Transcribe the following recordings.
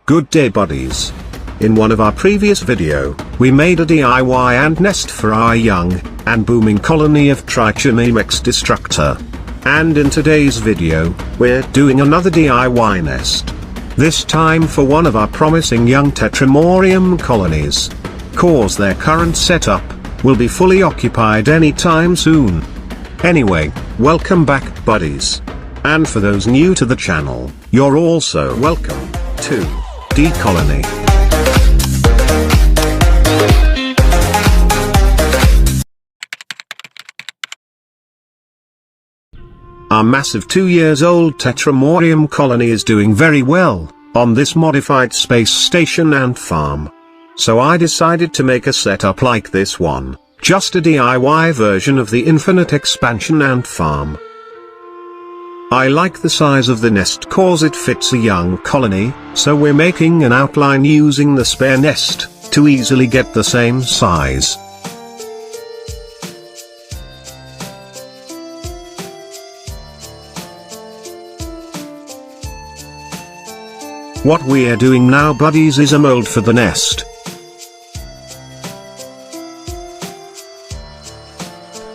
Good day buddies. In one of our previous video, we made a DIY ant nest for our young and booming colony of Trichomemex destructor. And in today's video, we're doing another DIY nest. This time for one of our promising young tetramorium colonies. Cause their current setup will be fully occupied anytime soon. Anyway, welcome back buddies. And for those new to the channel, you're also welcome to D-Colony. Our massive 2-year-old tetramorium colony is doing very well on this modified space station and farm. So I decided to make a setup like this one, just a DIY version of the infinite expansion ant farm. I like the size of the nest cause it fits a young colony, so we're making an outline using the spare nest to easily get the same size. What we're doing now buddies is a mold for the nest.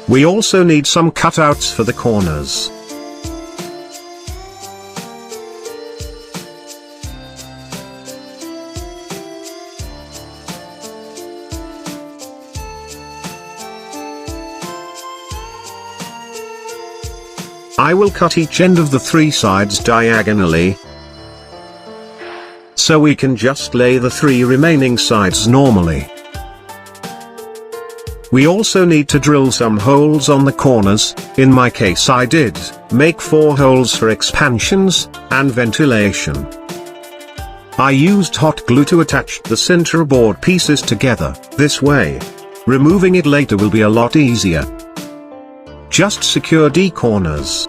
We also need some cutouts for the corners. I will cut each end of the 3 sides diagonally, so we can just lay the 3 remaining sides normally. We also need to drill some holes on the corners. In my case I did make 4 holes for expansions and ventilation. I used hot glue to attach the center board pieces together, this way. Removing it later will be a lot easier. Just secure D corners.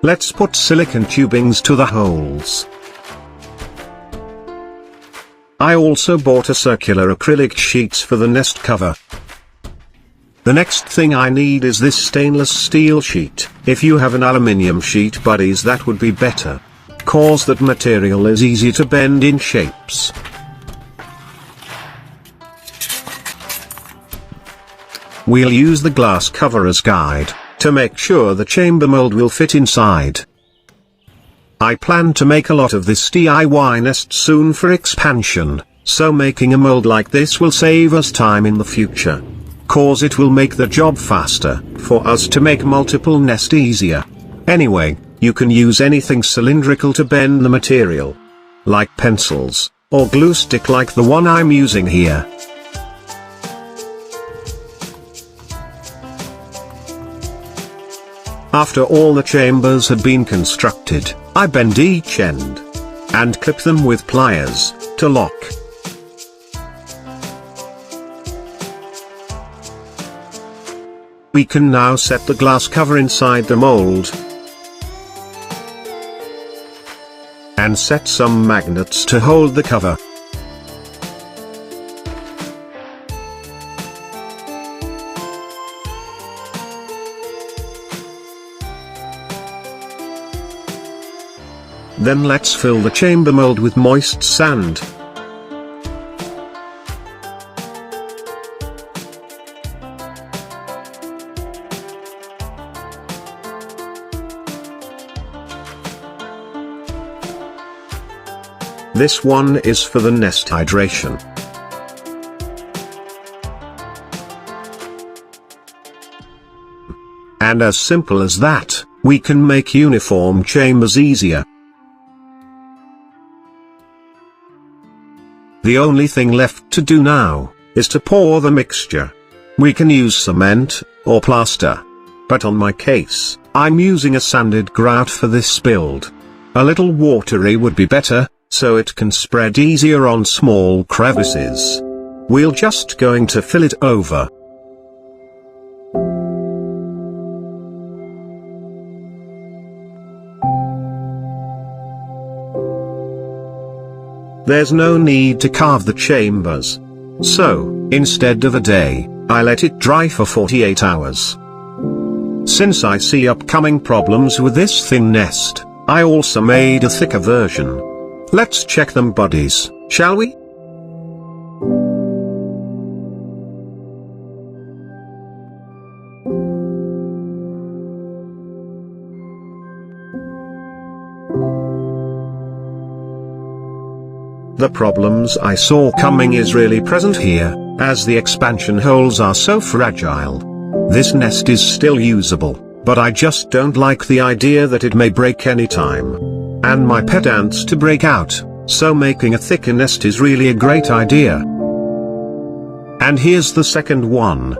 Let's put silicone tubings to the holes. I also bought a circular acrylic sheets for the nest cover. The next thing I need is this stainless steel sheet. If you have an aluminium sheet buddies, that would be better, cause that material is easy to bend in shapes. We'll use the glass cover as guide to make sure the chamber mold will fit inside. I plan to make a lot of this DIY nest soon for expansion, so making a mold like this will save us time in the future, cause it will make the job faster for us to make multiple nest easier. Anyway, you can use anything cylindrical to bend the material, like pencils or glue stick like the one I'm using here. After all the chambers had been constructed, I bend each end and clip them with pliers to lock. We can now set the glass cover inside the mold and set some magnets to hold the cover. Then let's fill the chamber mold with moist sand. This one is for the nest hydration. And as simple as that, we can make uniform chambers easier. The only thing left to do now is to pour the mixture. We can use cement or plaster, but on my case, I'm using a sanded grout for this build. A little watery would be better, so it can spread easier on small crevices. We're just going to fill it over. There's no need to carve the chambers. So, instead of a day, I let it dry for 48 hours. Since I see upcoming problems with this thin nest, I also made a thicker version. Let's check them, buddies, shall we? The problems I saw coming is really present here, as the expansion holes are so fragile. This nest is still usable, but I just don't like the idea that it may break any time. And my pet ants to break out, so making a thicker nest is really a great idea. And here's the second one.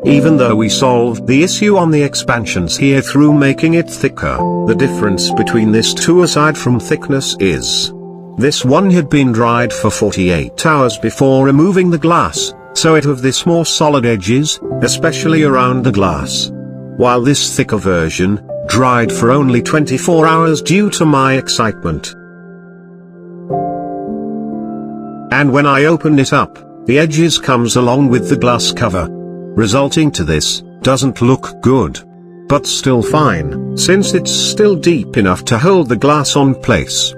Even though we solved the issue on the expansions here through making it thicker, the difference between this two aside from thickness is this one had been dried for 48 hours before removing the glass, so it have this more solid edges, especially around the glass. While this thicker version, dried for only 24 hours due to my excitement. And when I opened it up, the edges comes along with the glass cover. Resulting to this, doesn't look good. But still fine, since it's still deep enough to hold the glass on place.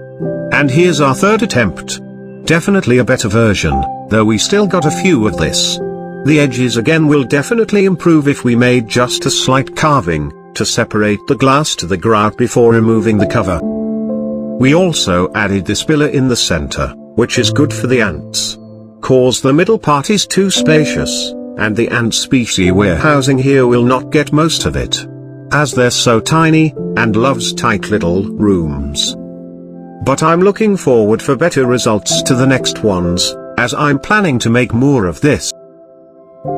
And here's our third attempt. Definitely a better version, though we still got a few of this. The edges again will definitely improve if we made just a slight carving, to separate the glass to the grout before removing the cover. We also added this pillar in the center, which is good for the ants. Cause the middle part is too spacious, and the ant species we're housing here will not get most of it. As they're so tiny, and loves tight little rooms. But I'm looking forward for better results to the next ones, as I'm planning to make more of this.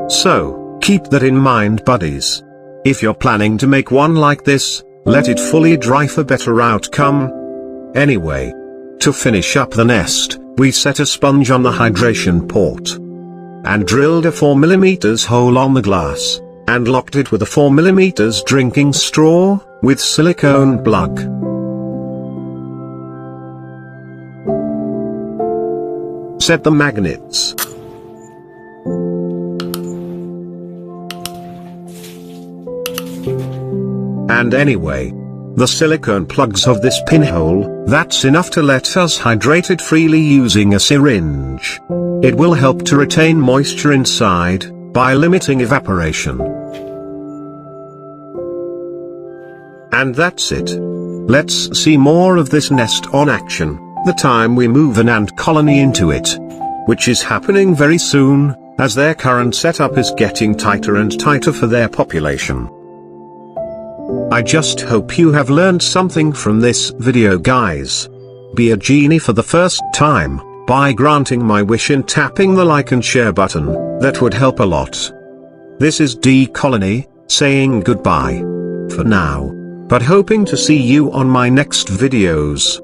So, keep that in mind, buddies. If you're planning to make one like this, let it fully dry for better outcome. Anyway, to finish up the nest, we set a sponge on the hydration port. And drilled a 4mm hole on the glass, and locked it with a 4mm drinking straw, with silicone plug. Set the magnets. And anyway, the silicone plugs of this pinhole, that's enough to let us hydrate it freely using a syringe. It will help to retain moisture inside, by limiting evaporation. And that's it. Let's see more of this nest on action, the time we move an ant colony into it. Which is happening very soon, as their current setup is getting tighter and tighter for their population. I just hope you have learned something from this video, guys. Be a genie for the first time, by granting my wish and tapping the like and share button, that would help a lot. This is D Colony, saying goodbye. For now. But hoping to see you on my next videos.